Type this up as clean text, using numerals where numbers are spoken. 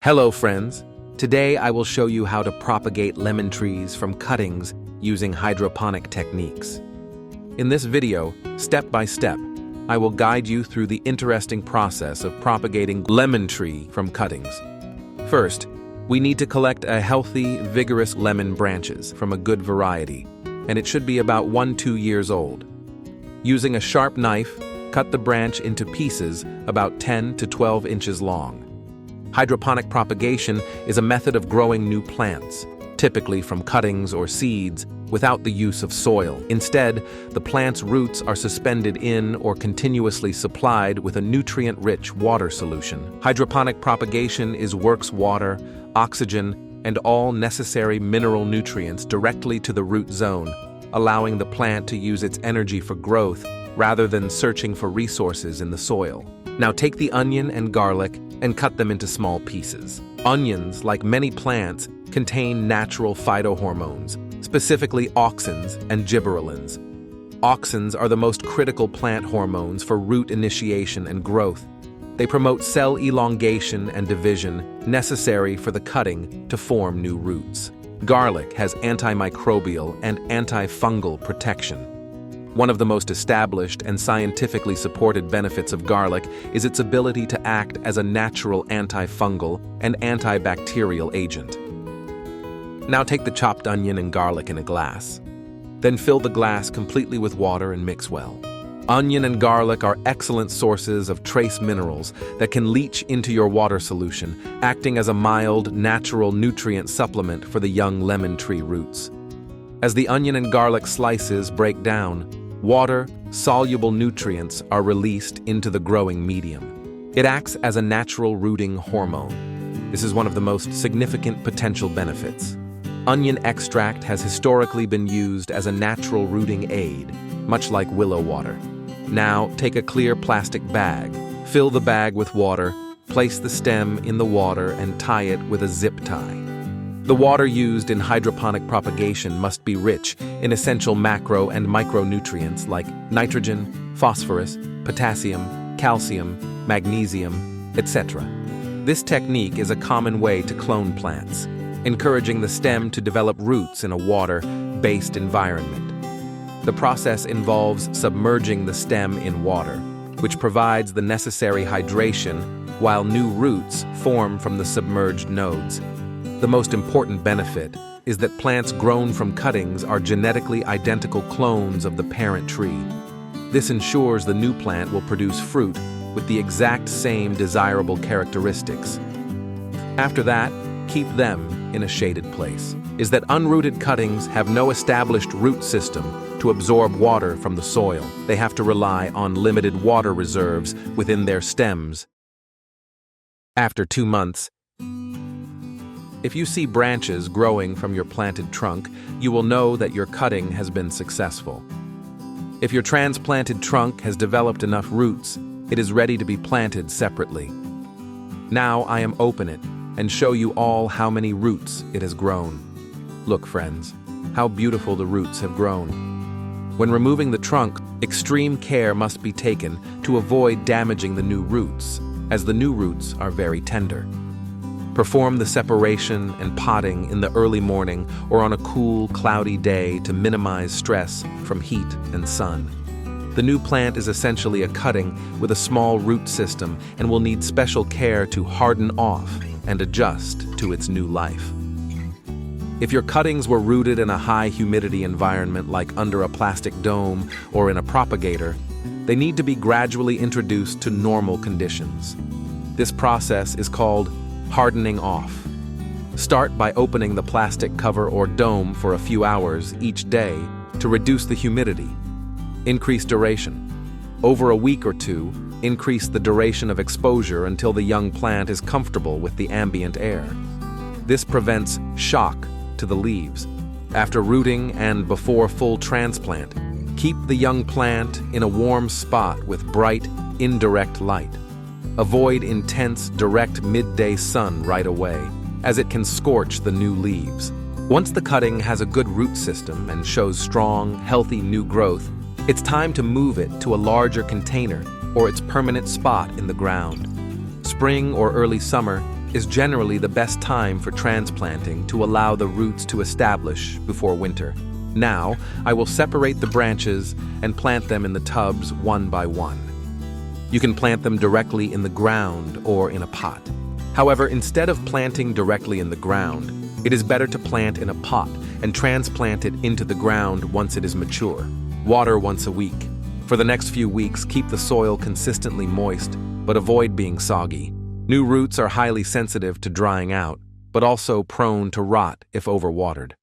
Hello friends, today I will show you how to propagate lemon trees from cuttings using hydroponic techniques. In this video, step by step, I will guide you through the interesting process of propagating lemon tree from cuttings. First, we need to collect a healthy, vigorous lemon branches from a good variety, and it should be about 1-2 years old. Using a sharp knife, cut the branch into pieces about 10 to 12 inches long. Hydroponic propagation is a method of growing new plants, typically from cuttings or seeds, without the use of soil. Instead, the plant's roots are suspended in or continuously supplied with a nutrient-rich water solution. Hydroponic propagation works water, oxygen, and all necessary mineral nutrients directly to the root zone, allowing the plant to use its energy for growth rather than searching for resources in the soil. Now take the onion and garlic and cut them into small pieces. Onions, like many plants, contain natural phytohormones, specifically auxins and gibberellins. Auxins are the most critical plant hormones for root initiation and growth. They promote cell elongation and division necessary for the cutting to form new roots. Garlic has antimicrobial and antifungal protection. One of the most established and scientifically supported benefits of garlic is its ability to act as a natural antifungal and antibacterial agent. Now take the chopped onion and garlic in a glass. Then fill the glass completely with water and mix well. Onion and garlic are excellent sources of trace minerals that can leach into your water solution, acting as a mild, natural nutrient supplement for the young lemon tree roots. As the onion and garlic slices break down, water-soluble nutrients are released into the growing medium. It acts as a natural rooting hormone. This is one of the most significant potential benefits. Onion extract has historically been used as a natural rooting aid, much like willow water. Now, take a clear plastic bag, fill the bag with water, place the stem in the water and tie it with a zip tie. The water used in hydroponic propagation must be rich in essential macro and micronutrients like nitrogen, phosphorus, potassium, calcium, magnesium, etc. This technique is a common way to clone plants, encouraging the stem to develop roots in a water-based environment. The process involves submerging the stem in water, which provides the necessary hydration while new roots form from the submerged nodes. The most important benefit is that plants grown from cuttings are genetically identical clones of the parent tree. This ensures the new plant will produce fruit with the exact same desirable characteristics. After that, keep them in a shaded place. Is that unrooted cuttings have no established root system to absorb water from the soil. They have to rely on limited water reserves within their stems. After 2 months, if you see branches growing from your planted trunk, you will know that your cutting has been successful. If your transplanted trunk has developed enough roots, it is ready to be planted separately. Now I am open it and show you all how many roots it has grown. Look, friends, how beautiful the roots have grown. When removing the trunk, extreme care must be taken to avoid damaging the new roots, as the new roots are very tender. Perform the separation and potting in the early morning or on a cool, cloudy day to minimize stress from heat and sun. The new plant is essentially a cutting with a small root system and will need special care to harden off and adjust to its new life. If your cuttings were rooted in a high humidity environment like under a plastic dome or in a propagator, they need to be gradually introduced to normal conditions. This process is called hardening off. Start by opening the plastic cover or dome for a few hours each day to reduce the humidity. Increase duration. Over a week or 2, increase the duration of exposure until the young plant is comfortable with the ambient air. This prevents shock to the leaves. After rooting and before full transplant, keep the young plant in a warm spot with bright, indirect light. Avoid intense, direct midday sun right away, as it can scorch the new leaves. Once the cutting has a good root system and shows strong, healthy new growth, it's time to move it to a larger container or its permanent spot in the ground. Spring or early summer, is generally the best time for transplanting to allow the roots to establish before winter. Now, I will separate the branches and plant them in the tubs one by one. You can plant them directly in the ground or in a pot. However, instead of planting directly in the ground, it is better to plant in a pot and transplant it into the ground once it is mature. Water once a week. For the next few weeks, keep the soil consistently moist, but avoid being soggy. New roots are highly sensitive to drying out, but also prone to rot if overwatered.